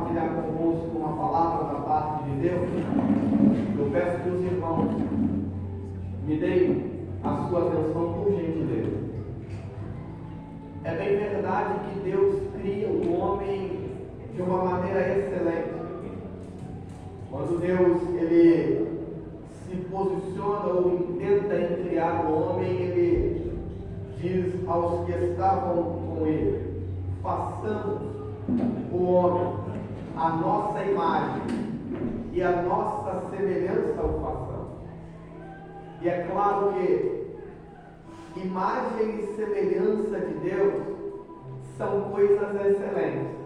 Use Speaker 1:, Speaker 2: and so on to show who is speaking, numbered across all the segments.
Speaker 1: compartilhar convosco uma palavra da parte de Deus, eu peço que os irmãos me deem a sua atenção por gentileza. É bem verdade que Deus cria o homem de uma maneira excelente. Quando Deus ele se posiciona ou intenta em criar o homem, ele diz aos que estavam com ele: façamos o homem a nossa imagem e a nossa semelhança o façamos. E é claro que imagem e semelhança de Deus são coisas excelentes,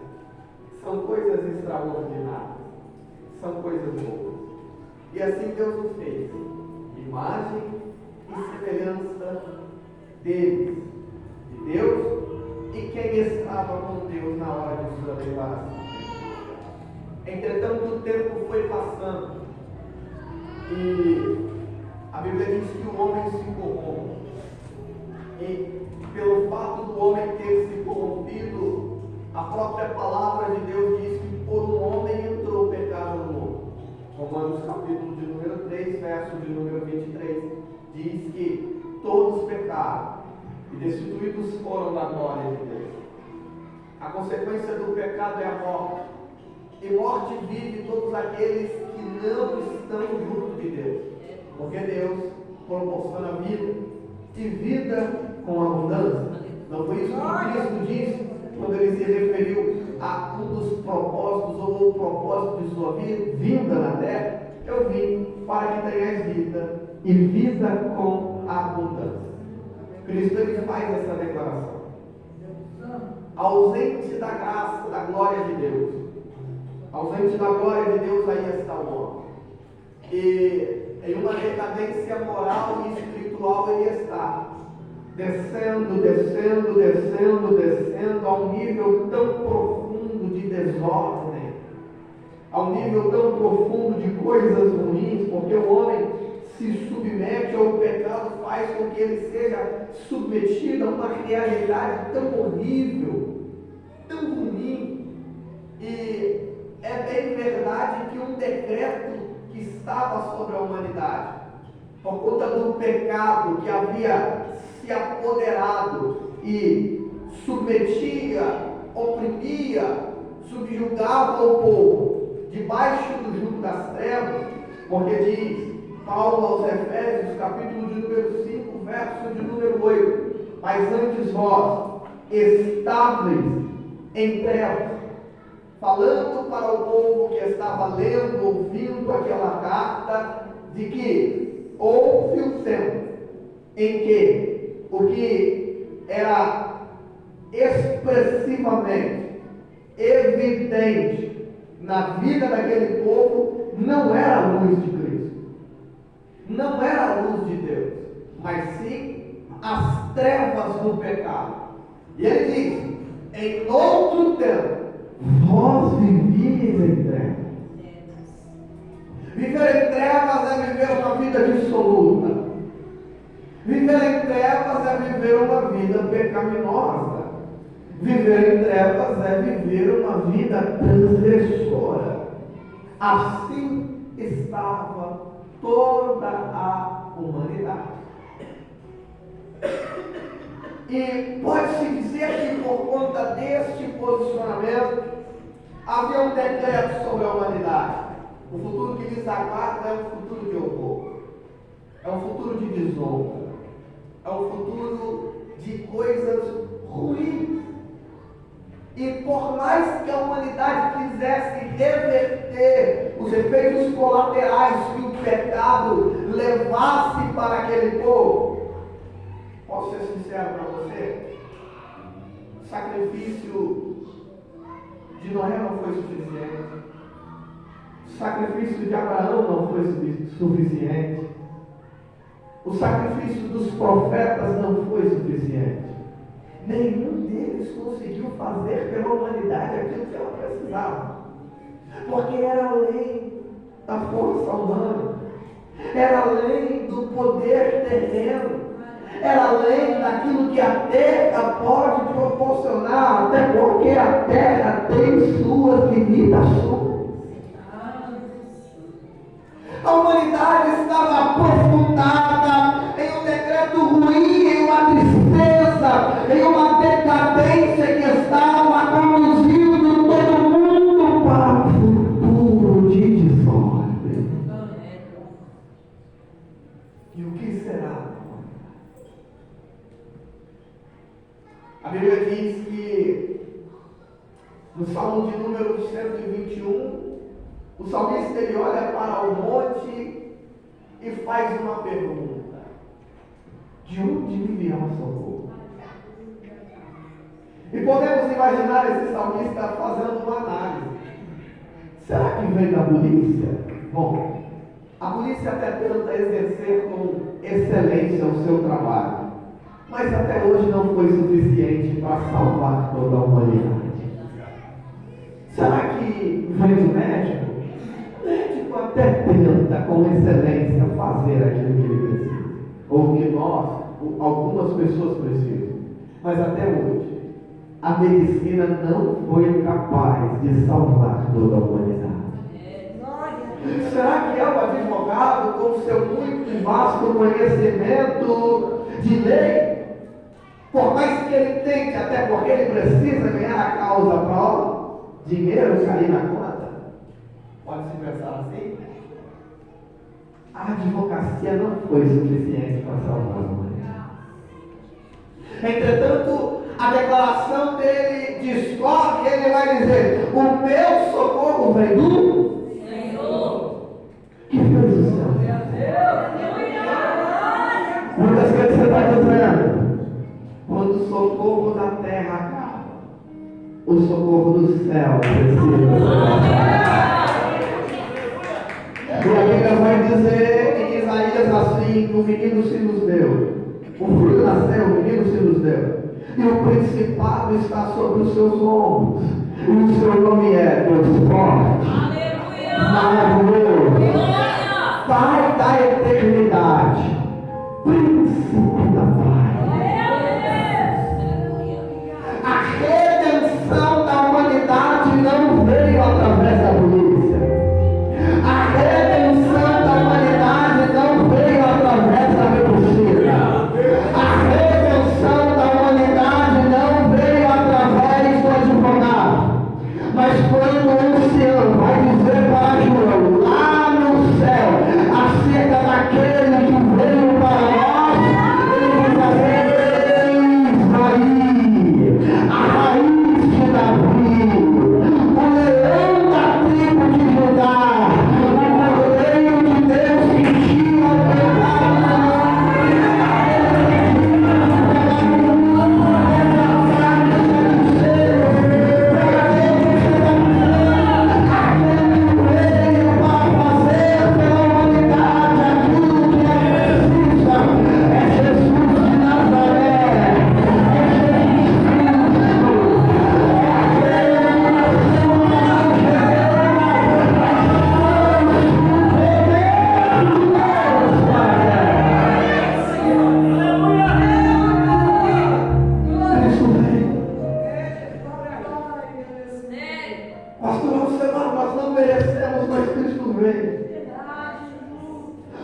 Speaker 1: são coisas extraordinárias, são coisas boas. E assim Deus o fez, imagem e semelhança deles, de Deus e quem estava com Deus na hora de sua declaração. Entretanto, o tempo foi passando e a Bíblia diz que o homem se corrompe. E pelo fato do homem ter se corrompido, a própria palavra de Deus diz que por um homem entrou o pecado no mundo. Romanos capítulo de número 3, verso de número 23, diz que todos pecaram e destituídos foram da glória de Deus. A consequência do pecado é a morte. E morte vive todos aqueles que não estão junto de Deus. Porque Deus proporciona vida e vida com abundância. Não foi isso que Cristo disse quando ele se referiu a um dos propósitos ou o propósito de sua vinda na terra? Eu vim para que tenhas vida e vida com abundância. Cristo ele faz essa declaração. Ausente da graça, da glória de Deus, ausente da glória de Deus, aí está o homem. E em uma decadência moral e espiritual ele está descendo a um nível tão profundo de desordem, a um nível tão profundo de coisas ruins, porque o homem se submete ao pecado, faz com que ele seja submetido a uma realidade tão horrível, tão ruim. E é bem verdade que um decreto que estava sobre a humanidade, por conta do pecado que havia se apoderado e submetia, oprimia, subjugava o povo debaixo do jugo das trevas, porque diz Paulo aos Efésios, capítulo de número 5, verso de número 8: mas antes vós estáveis em trevas, falando para o povo que estava lendo, ouvindo aquela carta, de que houve um tempo em que o que era expressivamente evidente na vida daquele povo não era a luz de Cristo, não era a luz de Deus, mas sim as trevas do pecado. E ele diz: em outro tempo vós vivíeis em trevas. Viver em trevas é viver uma vida dissoluta. Viver em trevas é viver uma vida pecaminosa. Viver em trevas é viver uma vida transgressora. Assim estava toda a humanidade. E pode-se dizer que por conta deste posicionamento havia um decreto sobre a humanidade. O futuro que lhes aguarda é um futuro de horror, é um futuro de desonra, é um futuro de coisas ruins. E por mais que a humanidade quisesse reverter os efeitos colaterais que o pecado levasse para aquele povo, posso ser sincero para você, o sacrifício de Noé não foi suficiente, o sacrifício de Abraão não foi suficiente, o sacrifício dos profetas não foi suficiente. Nenhum deles conseguiu fazer pela humanidade aquilo que ela precisava, porque era além da força humana, era além do poder terreno, era além daquilo que a terra pode proporcionar, até porque a terra tem suas limitações. A humanidade estava aprofundada em um decreto ruim, em uma tristeza, em uma decadência que estava conduzindo todo mundo para um futuro de desordem. E o que será? A Bíblia diz que no Salmo de número 121, o salmista ele olha para o monte e faz uma pergunta: de onde me virá o socorro? E podemos imaginar esse salmista fazendo uma análise. Será que vem da polícia? Bom, a polícia até tenta exercer com excelência o seu trabalho, mas até hoje não foi suficiente para salvar toda a humanidade. Será que vem do médico? O médico até tenta com excelência fazer aquilo que ele precisa, ou que nós, algumas pessoas precisam, mas até hoje a medicina não foi capaz de salvar toda a humanidade. Será que é o advogado, com seu muito vasto conhecimento de lei, por mais que ele tente, até porque ele precisa ganhar a causa para dinheiro cair na conta? Pode-se pensar assim? A advocacia não foi suficiente para salvar a humanidade. Entretanto, a declaração dele discorre, ele vai dizer: o meu socorro vem do Senhor, que fez o céu. Muitas vezes você está dizendo: quando o socorro da terra acaba, o socorro do céu precisa ser. E a Bíblia vai dizer em Isaías assim: o menino se nos deu, o filho nasceu, o menino se nos deu, e o principado está sobre os seus ombros, e o seu nome é Deus forte, maravilhoso, Pai da eternidade, príncipe da paz. A redenção da humanidade não veio através da polícia. A redenção da humanidade não veio através da medicina. A redenção da humanidade não veio através do advogado. Mas quando o ancião vai dizer para João, lá no céu, acerca daquele que veio para nós, ele diz assim: aí, a raiz de Davi, o leão da tribo de Judá, o Cordeiro de Deus que tira o pecado.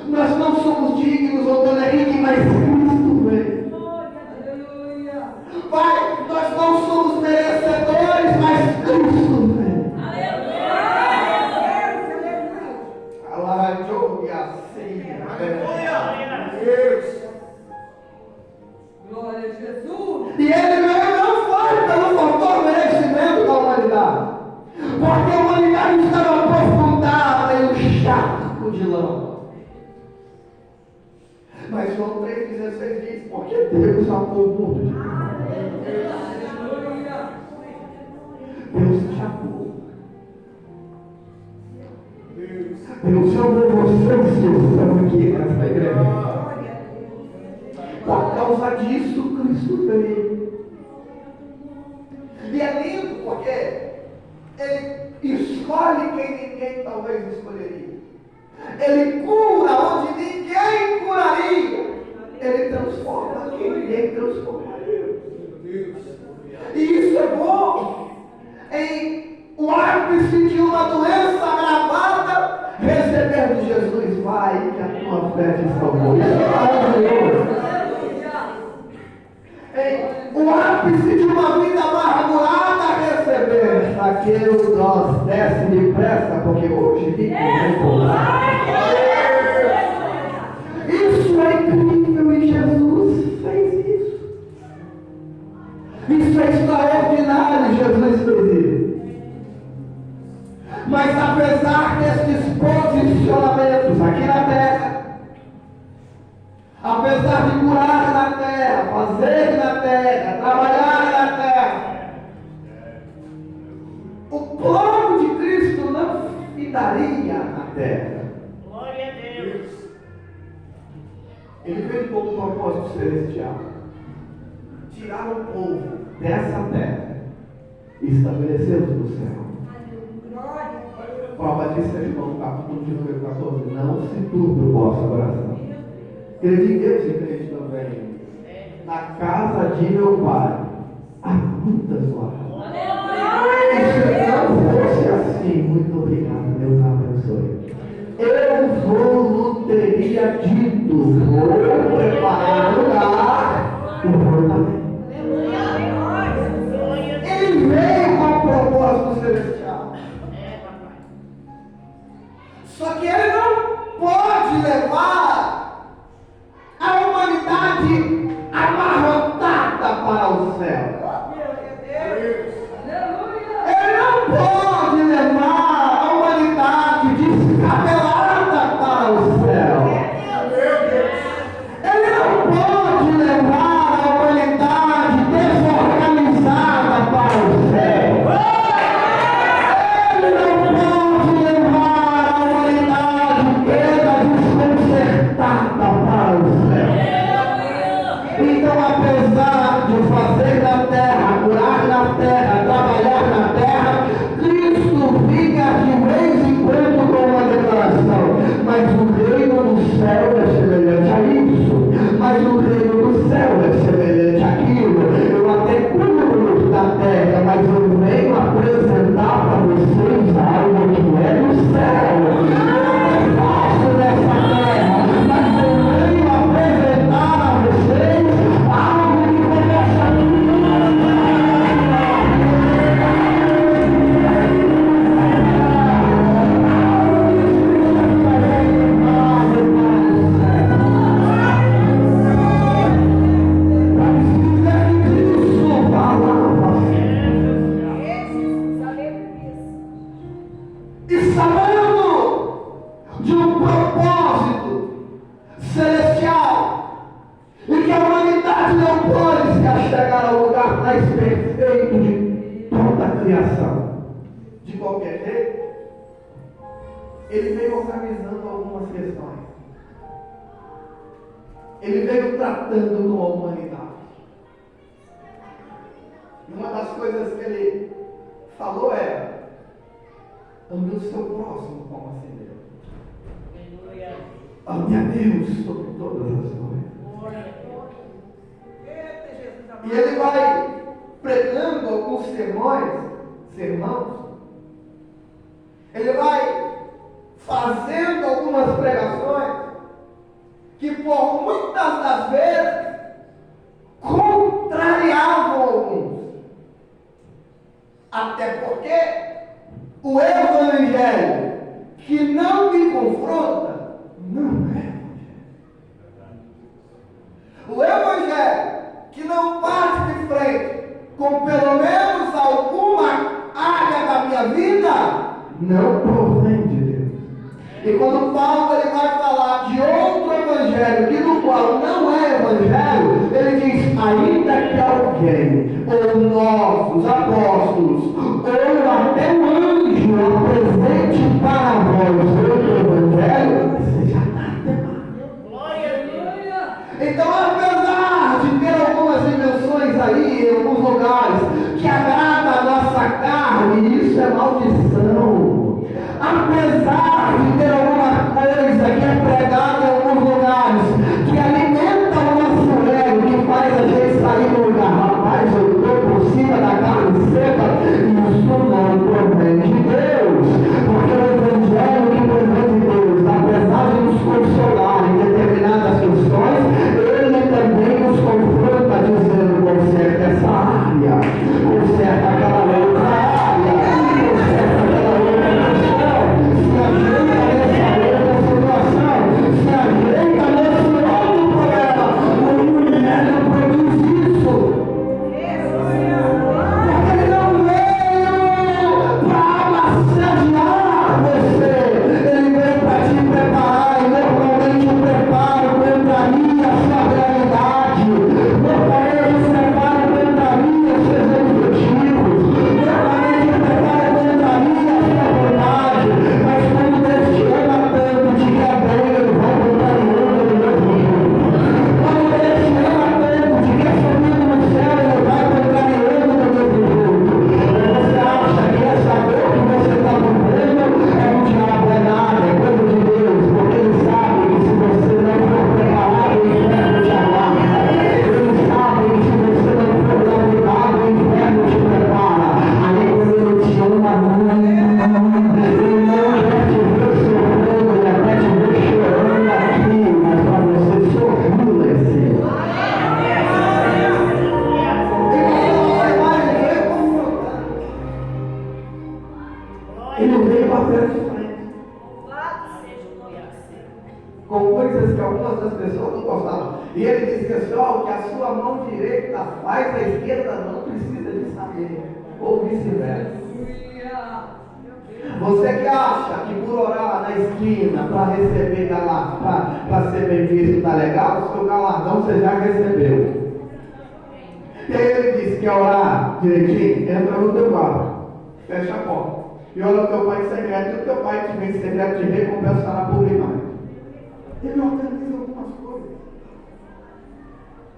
Speaker 1: Nós não somos dignos, ô Dona Henrique, mas Cristo veio. Pai, nós não somos merecedores, mas Cristo veio.
Speaker 2: Glória a Jesus.
Speaker 1: E ele veio não foi pelo fator merecimento da humanidade, porque a humanidade estava aprofundada em um charco de lama. Mas João 3,16 diz: porque Deus amou o mundo de Deus te amou. Deus chamou vocês que estão aqui nessa igreja. Por causa disso, Cristo veio. E é lindo porque ele escolhe quem ninguém talvez escolheria. Ele cura onde ninguém curaria. Ele transforma aqui, Ele transforma ali. E isso é bom. Em o ápice de uma doença agravada, receber de Jesus, vai, que a tua fé te salvou. Isso é maravilhoso. Em o ápice de uma vida amargurada, receber aquele nós desce depressa, porque hoje tem isso é incrível e Jesus fez isso. Isso é extraordinário, Jesus fez isso. Mas apesar destes posicionamentos aqui na terra, apesar de curar na terra, fazer na terra, trabalhar na terra, o plano de Cristo não findaria na terra.
Speaker 3: Glória a Deus.
Speaker 1: Ele veio com um propósito celestial. Tirar o povo dessa terra e estabelecê-los no céu. Prova disso é João capítulo de número 14. Não se turbe o vosso coração. Crede em Deus e crede também. Na casa de meu pai há muitas moradas. E se não fosse assim, muito obrigado, Deus abençoe. Eu vou teria dito, vou preparar lugar e vou também. Ele veio com o propósito celestial. Só que ele não pode levar a humanidade amarrotada para o céu. Ele não pode levar a humanidade descabelada para o céu. Ele não pode levar a humanidade desorganizada para o céu. Ele não pode levar a humanidade desconcertada para o céu. Então, apesar de fazer na terra, curar na terra, trabalhar na terra, Cristo fica de vez em quando com uma declaração: mas o reino do céu é semelhante a isso, mas o reino do céu é semelhante àquilo. Eu até curo da terra, mas eu venho apresentar para vocês algo que é do céu. Eu faço nessa terra, mas eu venho apresentar a vocês algo que é dessa terra. E sabendo de um propósito celestial, e que a humanidade não pode se chegar ao lugar mais perfeito de toda a criação, de qualquer jeito, ele veio organizando algumas questões. Ele veio tratando com a humanidade. E uma das coisas que ele falou era: ame o seu próximo como a si mesmo. Ame a Deus sobre todas as coisas. E ele vai pregando alguns sermãos. Ele vai fazendo algumas pregações que por muitas das vezes contrariavam alguns. Até porque o evangelho que não me confronta não é evangelho. O evangelho que não bate de frente com pelo menos alguma área da minha vida não provém de Deus. E quando Paulo ele vai falar de outro evangelho que no qual não é evangelho, ele diz: ainda que alguém, ou nós, os apóstolos, ou até um anjo apresente para vós outro evangelho, seja anátema. Então, apesar de ter algumas invenções aí em alguns lugares que agrada a nossa carne, isso é maldição. Apesar de ter alguma coisa que é pregada em alguns lugares que alimenta o Ele veio bater de frente. Com coisas que algumas das pessoas não gostavam. E ele disse, pessoal, que a sua mão direita faz, a esquerda não precisa de saber. Ou vice-versa. Você que acha que por orar na esquina para receber galardão, para ser bem visto, tá legal, o seu galardão você já recebeu. E aí ele disse que orar direitinho, entra no teu quarto, fecha a porta. E ora o teu pai em secreto, e o teu pai que vem em secreto te recompensará publicamente. Ele organiza algumas coisas.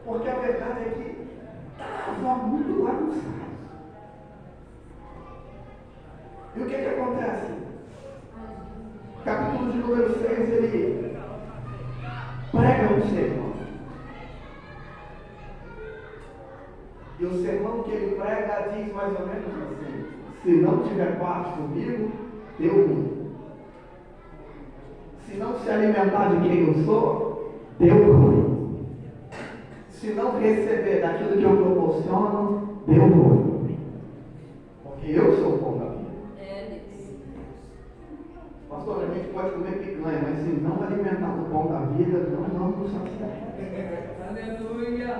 Speaker 1: Porque a verdade é que estava muito bagunçado. E o que acontece? Capítulo de número 6, ele prega um sermão. E o sermão que ele prega diz mais ou menos assim: se não tiver parte comigo, deu ruim. Se não se alimentar de quem eu sou, deu ruim. Se não receber daquilo que eu proporciono, deu ruim. Porque eu sou o pão da vida. Pastor, a gente pode comer picanha, mas se não alimentar do pão da vida, não vamos nos saciar.
Speaker 2: Aleluia.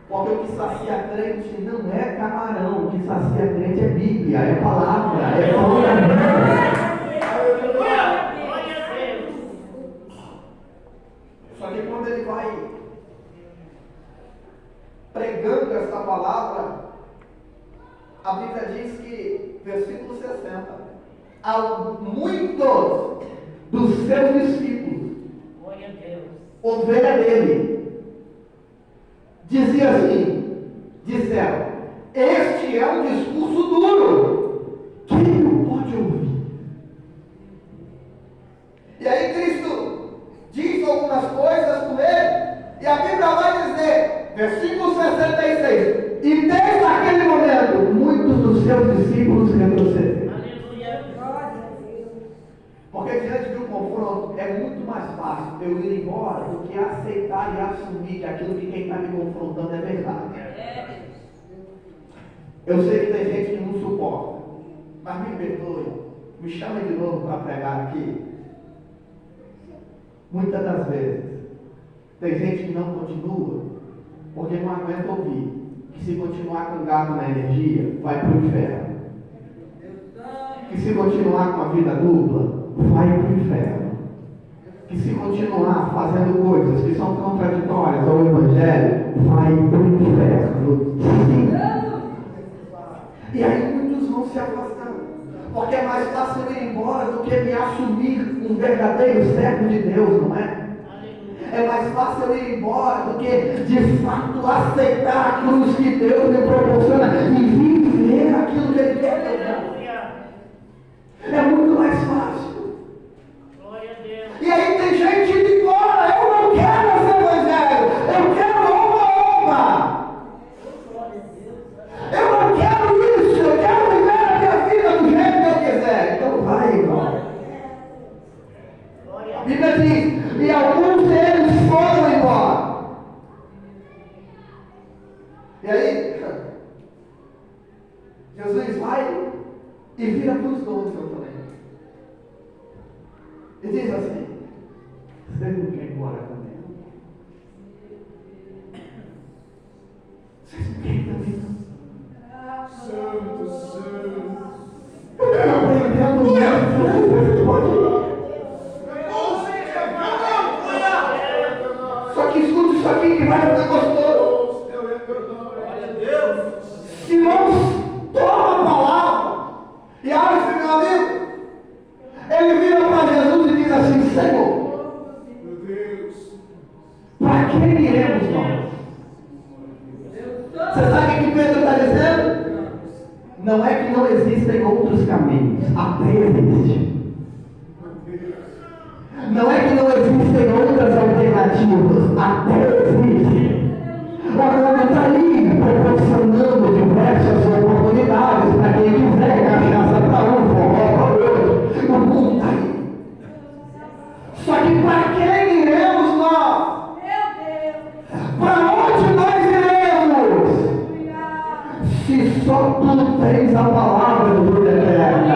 Speaker 1: Porque o que sacia crente não é camarão, o que sacia crente é Bíblia, é palavra, é pão da vida. Só que quando ele vai pregando essa palavra, a Bíblia diz que, versículo 60, muitos dos seus discípulos, ovelha dele, dizia assim, disseram, este é um discurso duro, quem não pode ouvir? E aí Cristo diz algumas coisas com ele, e a Bíblia vai dizer, versículo 66, e desde aquele momento, muitos dos seus discípulos retrocederam. Porque diante de um confronto é muito mais fácil eu ir embora do que aceitar e assumir que aquilo que quem está me confrontando é verdade. Eu sei que tem gente que não suporta, mas me perdoe, me chame de novo para pregar aqui. Muitas das vezes tem gente que não continua porque não aguenta ouvir que se continuar com gato na energia vai para o inferno. Que se continuar com a vida dupla vai para o inferno. Que se continuar fazendo coisas que são contraditórias ao Evangelho, vai para o inferno. E aí muitos vão se afastando, porque é mais fácil ir embora do que me assumir um verdadeiro servo de Deus, não é? É mais fácil ir embora do que de fato aceitar a cruz que Deus me proporciona e viver aquilo que Ele quer que eu faça. É muito mais fácil. E aí tem gente de fora, eu não quero esse Evangelho, eu quero oba-oba. Eu não quero isso, eu quero viver a minha vida do jeito que eu quiser. Então vai, irmão. A Bíblia diz, e alguns deles foram embora. E aí, Jesus vai e vira para os 12 também. E diz assim, vocês não querem ir embora comigo? Vocês não querem também não? Eu estou aprendendo mesmo, pode ir. Só que escuta isso aqui que vai ficar gostoso. Se não toma a palavra e abre esse meu amigo, ele vira para Jesus e diz assim, Senhor, para quem iremos nós? Você sabe o que Pedro está dizendo? Não é que não existem outros caminhos, até existe. Não é que não existem outras alternativas, até existe. O mundo está aí proporcionando diversas oportunidades para quem quiser cachaça para um, forró para outro. O mundo está aí. Só que para quem iremos nós? Para onde nós iremos? Se só tu tens a palavra do Deus eterna.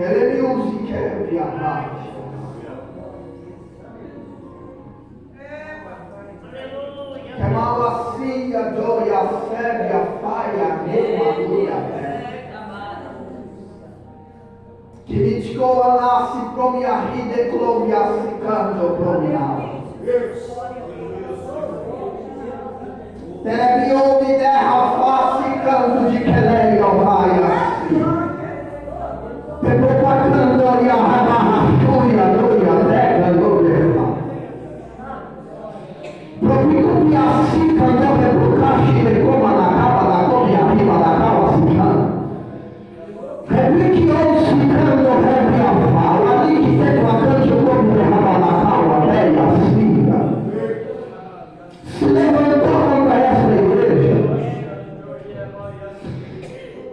Speaker 1: Ele me use e quer viajar. Chamava assim a dor e a febre, a faia, a queimadura. Que me descolasse pro minha vida e clovia ficando pro minha. Televiou me derra face canto de querer ao raia. Pegou pra candoria, rabarrachuia, luia, lega, luia. Propico que assim cantou, pegou caixinha, como na capa da come arriba da capa assim. Replique ouço cando, rebre a fala, ali que tem uma cante, o corpo derrama na calma, velha, assim. Se levantou contra essa igreja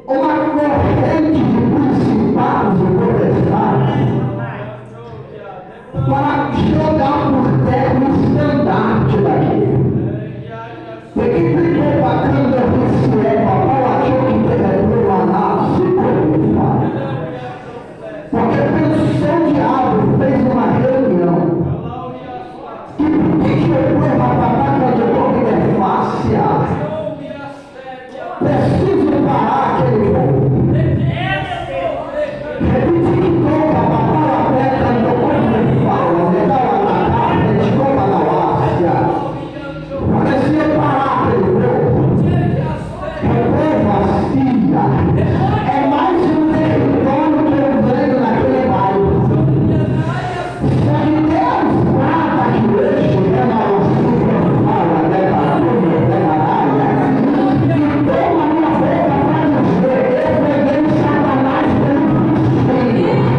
Speaker 1: uma corrente de principados e potestades para jogar por terra o estandarte daqui. Porque ficou bacana esse é, papai achou que teve uma nave como faz. Porque pensou o diabo, fez uma reunião. Que eu vou matar de corrida é fácil. Preciso parar aquele povo. Repite que toca, papai a pedra, não como fala, me dá uma na cara, me toma na lácia. Parecia parar aquele povo. É povo assim, é mais um território que eu venho naquele bairro. Se a Deus mata que hoje é na nossa fala, né, para tudo, né, na área. E toma minha boca para dizer, eu peguei Satanás pelo princípio.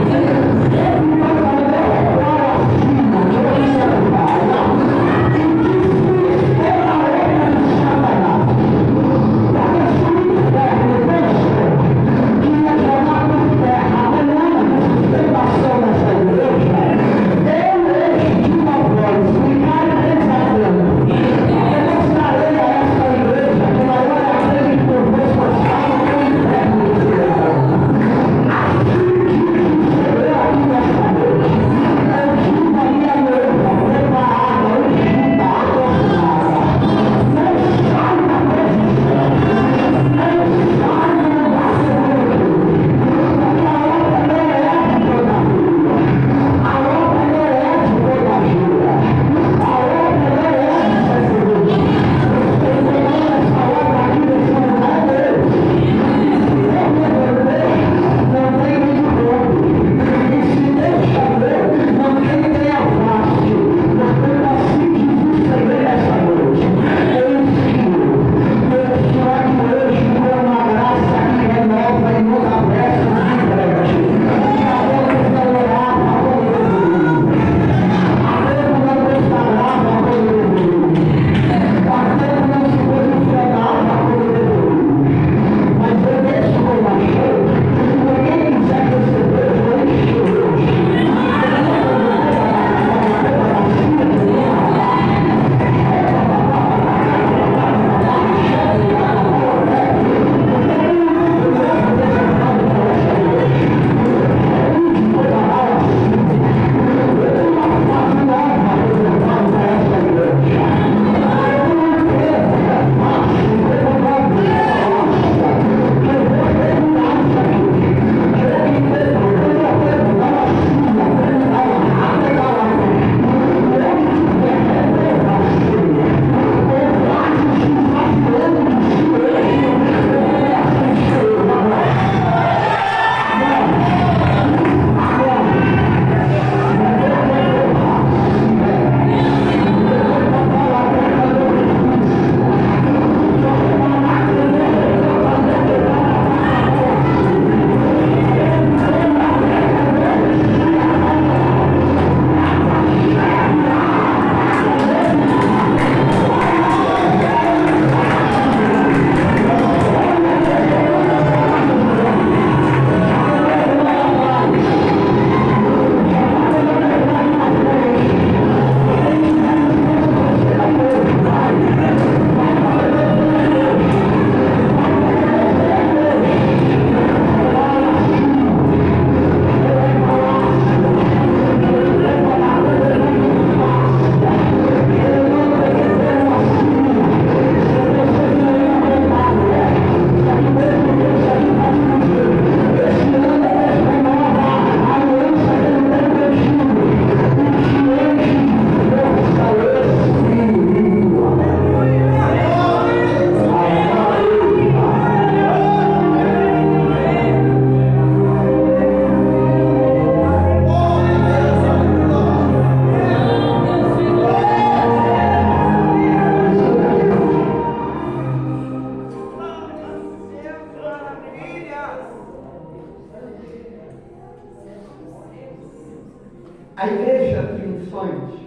Speaker 1: A igreja triunfante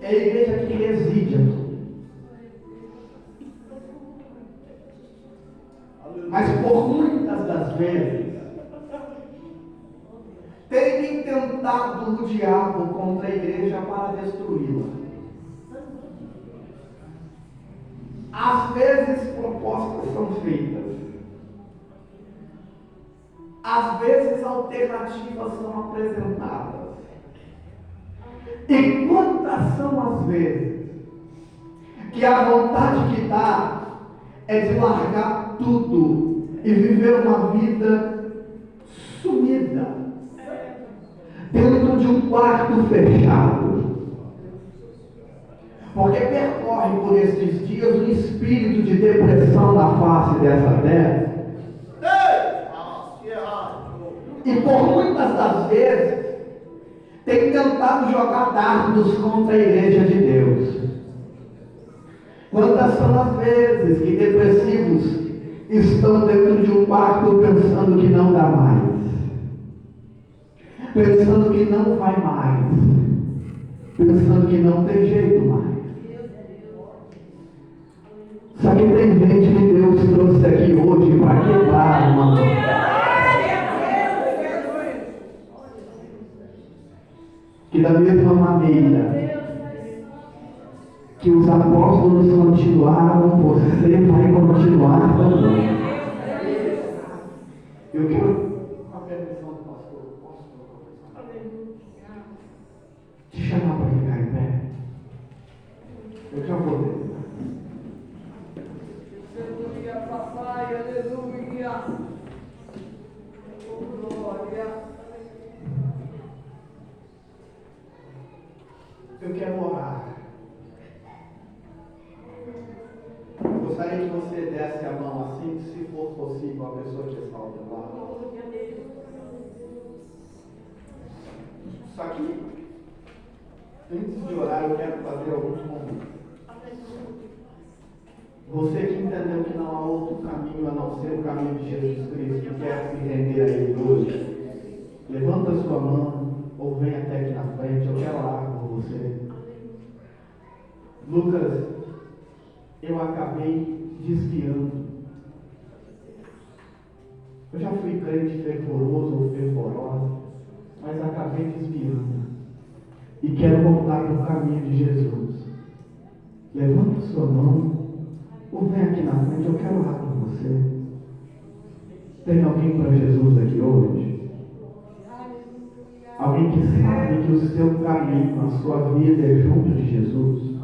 Speaker 1: é a igreja que reside aqui. Mas por muitas das vezes tem tentado o diabo contra a igreja para destruí-la. Às vezes propostas são feitas. Às vezes alternativas são apresentadas. E quantas são as vezes que a vontade que dá é de largar tudo e viver uma vida sumida dentro de um quarto fechado, porque percorre por esses dias um espírito de depressão na face dessa terra. E por muitas das vezes tem tentado jogar dardos contra a igreja de Deus. Quantas são as vezes que depressivos estão dentro de um quarto pensando que não dá mais, pensando que não vai mais, pensando que não tem jeito mais. Só que tem gente que Deus trouxe aqui hoje para quebrar uma coisa. Que da mesma maneira que os apóstolos continuaram, você vai continuar também. Eu quero a permissão do pastor. Posso te chamar para ficar em pé? Eu já vou descer.
Speaker 2: Aleluia, papai, aleluia. Glória.
Speaker 1: Eu quero orar. Eu gostaria que você desse a mão assim, se for possível, a pessoa que está ao teu lado. Só que, antes de orar, eu quero fazer alguns convites. Você que entendeu que não há outro caminho a não ser o caminho de Jesus Cristo, que quer se render a Ele hoje, levanta a sua mão ou vem até aqui na frente. Eu quero orar por você. Lucas, eu acabei desviando. Eu já fui crente fervoroso ou fervorosa, mas acabei desviando. E quero voltar para o caminho de Jesus. Levanta sua mão ou vem aqui na frente, eu quero orar por você. Tem alguém para Jesus aqui hoje? Alguém que sabe que o seu caminho, a sua vida é junto de Jesus?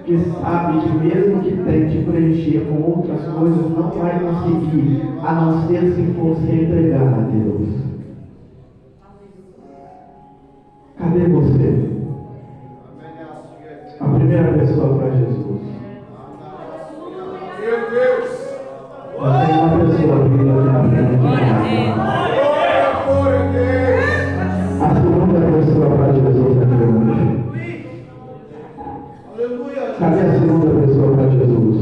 Speaker 1: Que sabe que mesmo que tente preencher com outras coisas, não vai conseguir, a não ser se for se entregar a Deus. Cadê você? A primeira pessoa para Jesus.
Speaker 2: Meu Deus!
Speaker 1: Já tem uma pessoa vindo aqui na frente. A segunda pessoa para Jesus aqui hoje. Cadê a segunda pessoa para Jesus?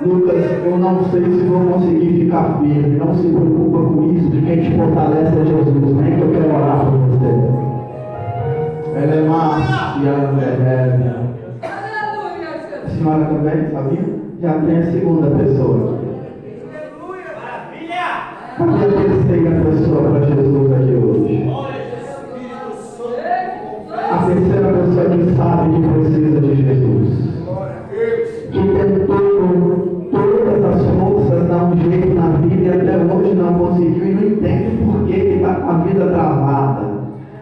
Speaker 1: Lucas, eu não sei se vou conseguir ficar firme. Não se preocupa com isso, de quem te fortalece é Jesus. Nem que eu quero orar por você. Ela é Márcia, ela é a senhora também, sabia? Já tem a segunda pessoa. Cadê a terceira pessoa para Jesus aqui hoje? A terceira pessoa que sabe que precisa de Jesus. Que tentou todas as forças dar um jeito na vida e até hoje não conseguiu e não entende por que está com a vida travada.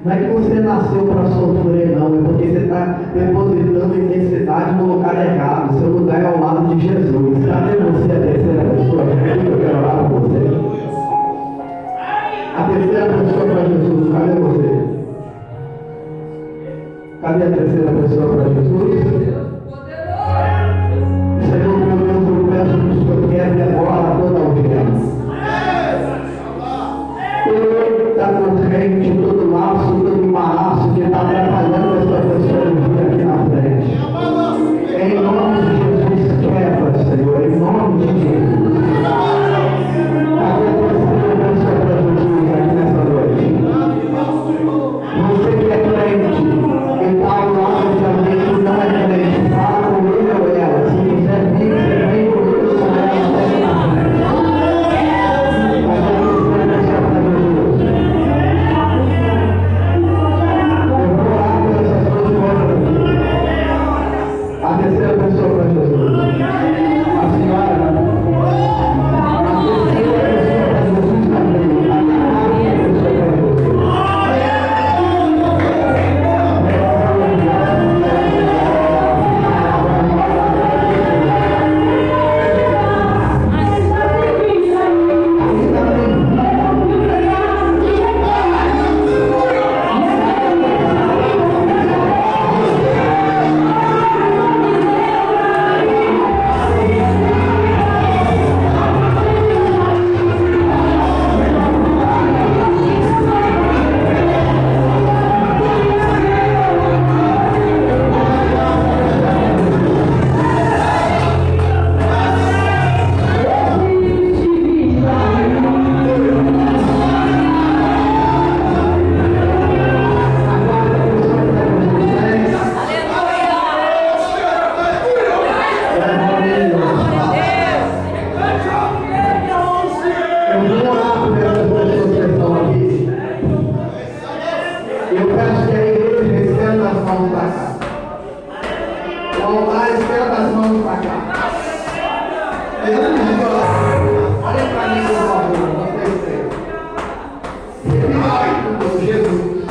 Speaker 1: Não é que você nasceu para sofrer, não. É porque você está depositando intensidade no lugar errado. Seu lugar é ao lado de Jesus. Cadê você, a terceira pessoa? Eu quero orar por você. A terceira pessoa para Jesus, cadê você? Cadê a terceira pessoa para Jesus? Senhor, meu Deus, eu peço que o Senhor quebre agora toda a urgência. Toda corrente, todo laço, todo embaraço que está atrapalhando essa pessoa de vir aqui na frente. Em nome de Jesus, quebra, Senhor, em nome de Jesus. Cadê a terceira pessoa? mim, por favor, vocês três. Ai, Jesus.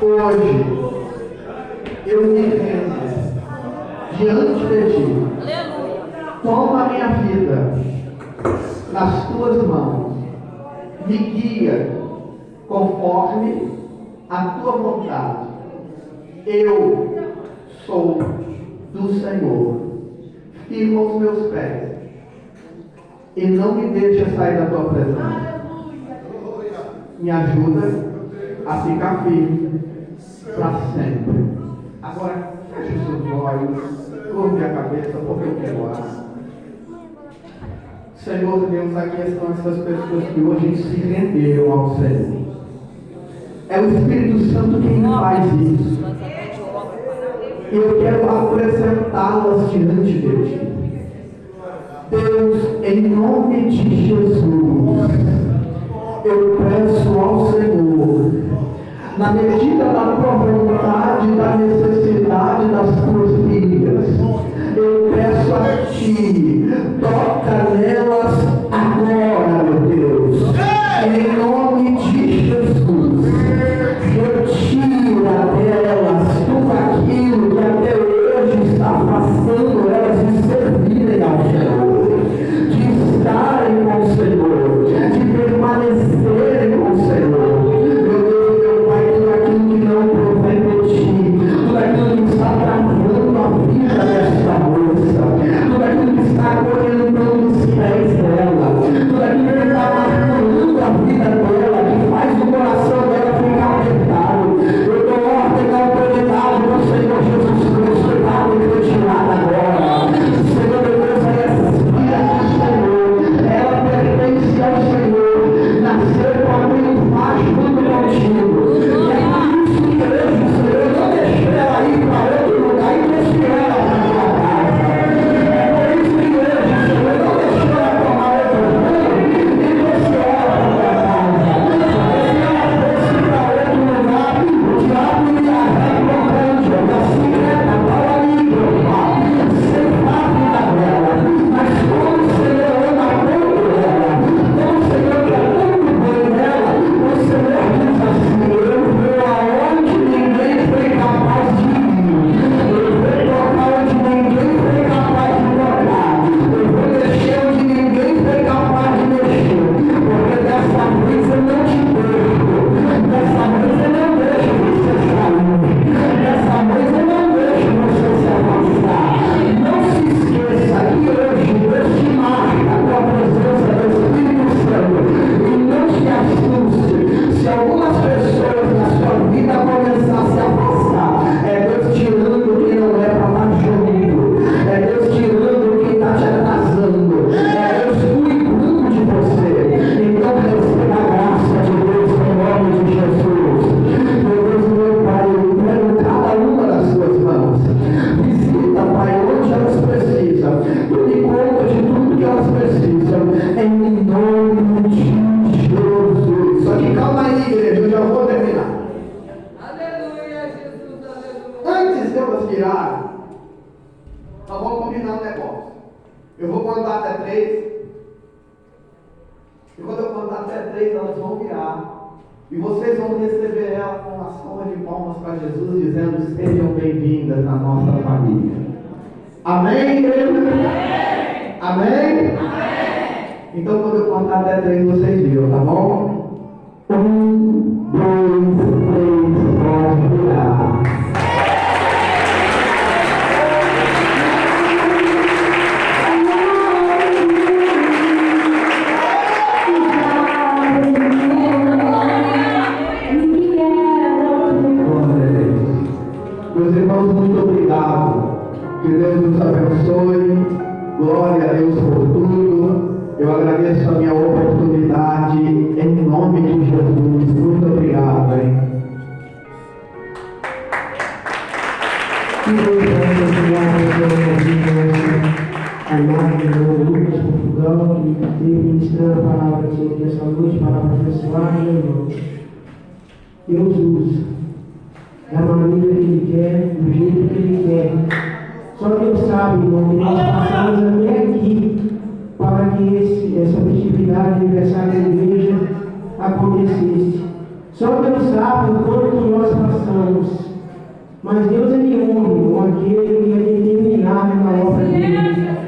Speaker 1: Hoje, eu me rendo diante de ti. Toma a minha vida nas tuas mãos. Me guia conforme a tua vontade. Eu sou do Senhor. Firma os meus pés e não me deixa sair da tua presença. Me ajuda a ficar firme para sempre. Agora, feche os seus olhos, curve a cabeça, porque eu quero orar. Senhor Deus, aqui estão essas pessoas que hoje se renderam ao Senhor. É o Espírito Santo quem faz isso. Eu quero apresentá-las diante de ti. Deus, em nome de Jesus, eu peço ao Senhor, na medida da tua vontade, da necessidade das tuas filhas, eu peço a ti, toca nelas agora, meu Deus, em nome de Jesus, retira delas tudo aquilo que até hoje está afastando elas de servirem ao Senhor, de estarem com o Senhor, de permanecerem com o Senhor. Meu Deus, meu Pai, tudo aquilo que não provém de ti, tudo aquilo que está travando a vida desta moça, tudo aquilo que está acorrentando os pés dela, tudo aquilo que está marcando a vida dela, que faz o coração dela ficar apertado, eu dou ordem da autoridade do Senhor Jesus Cristo, para me retirar agora. Senhor meu Deus, essa filha do Senhor, ela pertence ao Senhor, nasceu com a mãe faz tudo contigo, e é por isso que hoje o Senhor não deixou ela ir para outro lugar e trouxe ela para a tua casa. É por isso que hoje o Senhor não deixou ela tomar outro rumo e trouxe ela para a tua casa. Porque se ela fosse para outro lugar, o diabo ia reprogramando, assim para a língua, sem a vida dela. Mas como o Senhor ama tanto ela, como o Senhor quer tanto bem dela, o Senhor diz assim: eu vou aonde ninguém foi capaz de ir, eu vou tocar onde ninguém foi capaz de tocar, eu vou mexer onde ninguém foi capaz de mexer, porque dessa vez eu não te perco, dessa vez eu não deixo você sair, dessa vez eu não deixo você se afastar. Não se esqueça que hoje Deus te marca com a presença do Espírito Santo, e não se assuste se algumas pessoas na sua vida começar a se afastar. É Deus tirando quem não é para estar junto, é Deus tirando quem está te atrasando, é Deus cuidando de você. Então receba a graça de Deus em nome de Jesus. Meu Deus, meu Pai, eu entrego cada uma das suas mãos. Visita, Pai, onde elas precisam. Tome conta de tudo que elas precisam, em nome de Jesus. Só que calma aí, igreja, eu já vou terminar.
Speaker 2: Aleluia, Jesus, aleluia.
Speaker 1: Antes de eu virar, nós vamos combinar um negócio. Eu vou contar até 3. E quando eu contar até 3, elas vão virar. E vocês vão receber ela com uma salva de palmas para Jesus, dizendo: sejam bem-vindas na nossa família. Amém, igreja? Amém? Amém? Então, quando eu contar até 3, vocês viram, tá bom? 1, 2, 3, pode virar. Meus irmãos, muito obrigado. Que Deus nos abençoe. Glória a Deus por tudo. Eu agradeço a minha oportunidade em nome de Jesus. Muito obrigado, hein?
Speaker 3: Que Deus possa obrigado pela vida, amado irmão Lucas Portugal, que veio ministrando a palavra do Senhor nessa noite, palavra abençoada, irmão. Deus usa da maneira que Ele quer, do jeito que Ele quer. Só Deus sabe, irmão, que nós passamos até aqui para que que essa festividade de aniversário da igreja acontecesse. Só Deus sabe o quanto nós passamos. Mas Deus é único, aquele que é determinado na obra dele,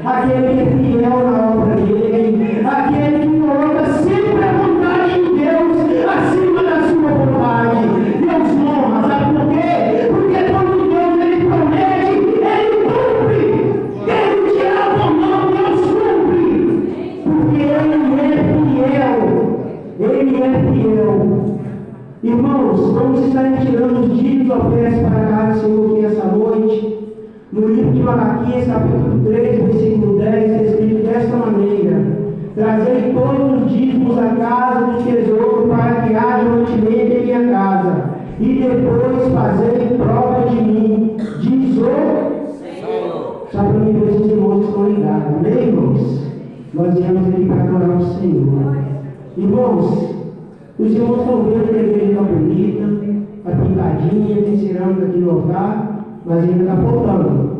Speaker 3: aquele que é fiel na obra dele, aquele que coloca sempre a vontade de Deus acima da sua vontade. Deus honra, sabe por quê? Porque quando Deus ele promete, ele cumpre. Ele te ama ou não, Deus cumpre. Porque ele é fiel. Ele é fiel. Irmãos, vamos estar tirando os dízimos ofertas para a casa do Senhor aqui essa noite. No livro de Malaquias, capítulo 3, versículo 10, está escrito desta maneira: trazei todos os dízimos à casa do tesouro, para que haja mantimento em minha casa, e depois fazei prova de mim, diz o Senhor. Só para mim ver se os irmãos estão ligados, amém, irmãos? Nós viemos aqui para adorar o Senhor. Irmãos, os irmãos estão vendo que a igreja está bonita, está pintadinha, tem cerâmica aqui no altar, mas ainda está faltando.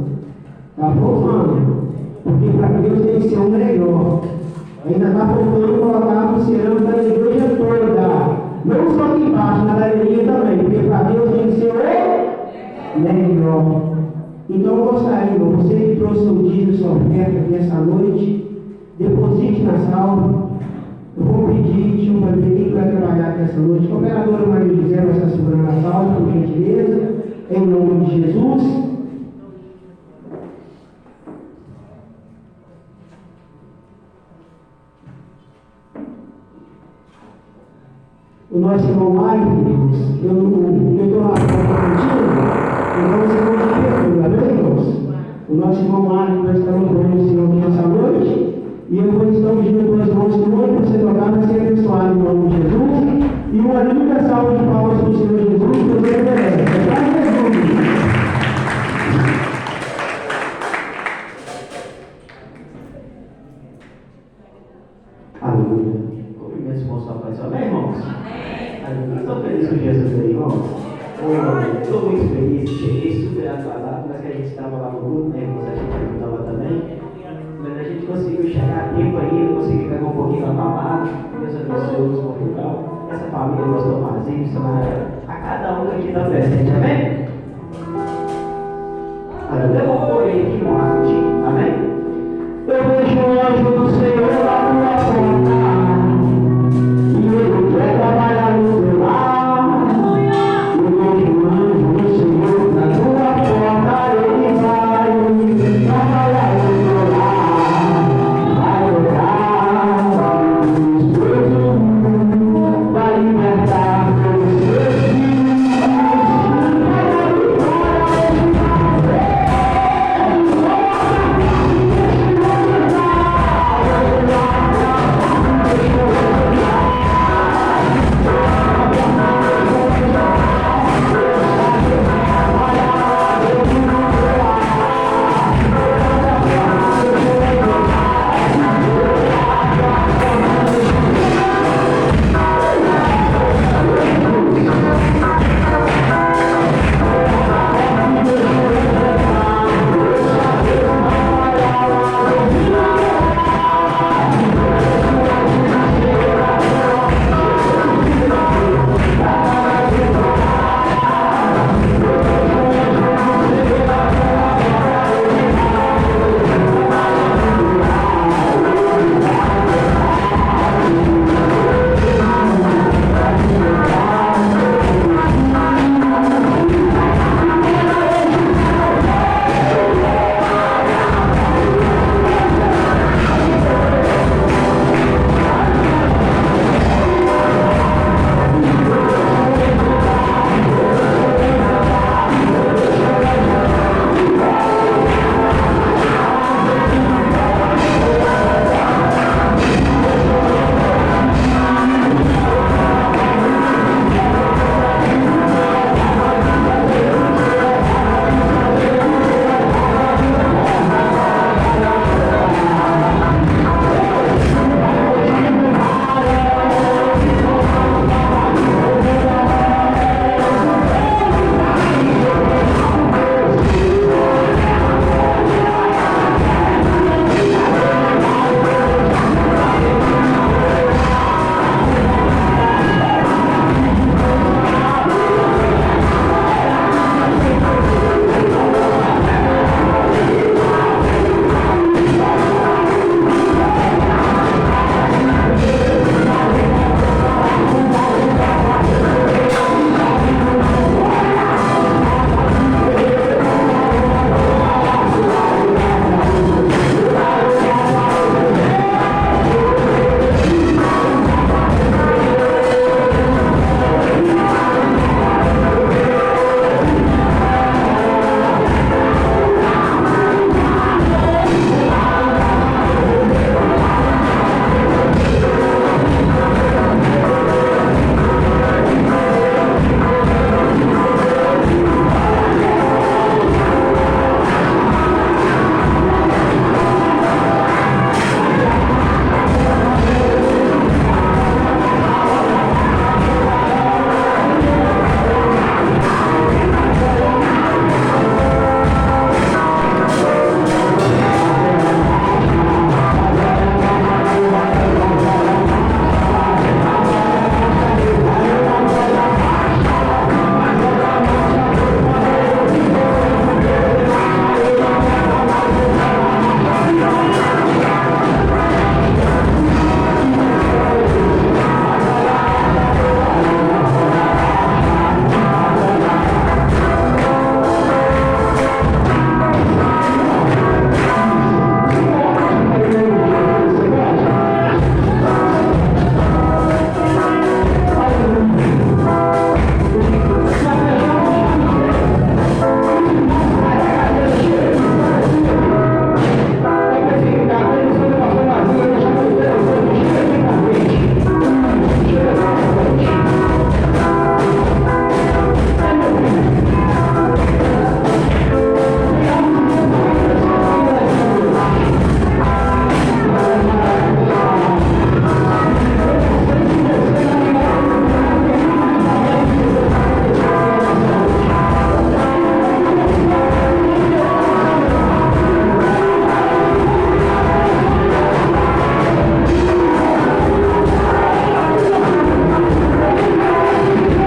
Speaker 3: Está faltando. Porque para Deus tem que ser um melhor. Ainda está faltando colocar uma cerâmica na igreja toda. Não só aqui embaixo, na galeria também. Porque para Deus tem que ser o melhor. Então eu gostaria, irmão, você que trouxe seu dízimo, sua oferta aqui essa noite, deposite na sala. Eu vou pedir, deixa eu ver quem vai trabalhar aqui essa noite. A operadora Maria José vai estar segurando a sala, por gentileza, em nome de Jesus. O nosso irmão Mário, eu estou lá então vocês vão me perdoar, amém, irmãos? O nosso irmão Mário vai estar louvando o Senhor aqui nessa noite. E eu vou estar ungindo as mãos do mundo para você tocar, vai ser abençoado em nome de Jesus. E uma linda salva de palmas para o Senhor Jesus, que você merece. É para Jesus. Aleluia. Cumprimento os irmãos, só amém, irmãos? Aleluia. Estou feliz com Jesus aí, irmãos. Estou muito feliz, cheguei super atrasado, mas que a gente estava lá no grupo, né, irmãos? A gente estava também. Mas a gente conseguiu chegar a tempo aí, conseguiu pegar um pouquinho da palavra. Deus abençoe os Portugal. Essa família gostou mais, a cada um aqui da presente, amém? Eu vou pôr ele aqui no rapidinho.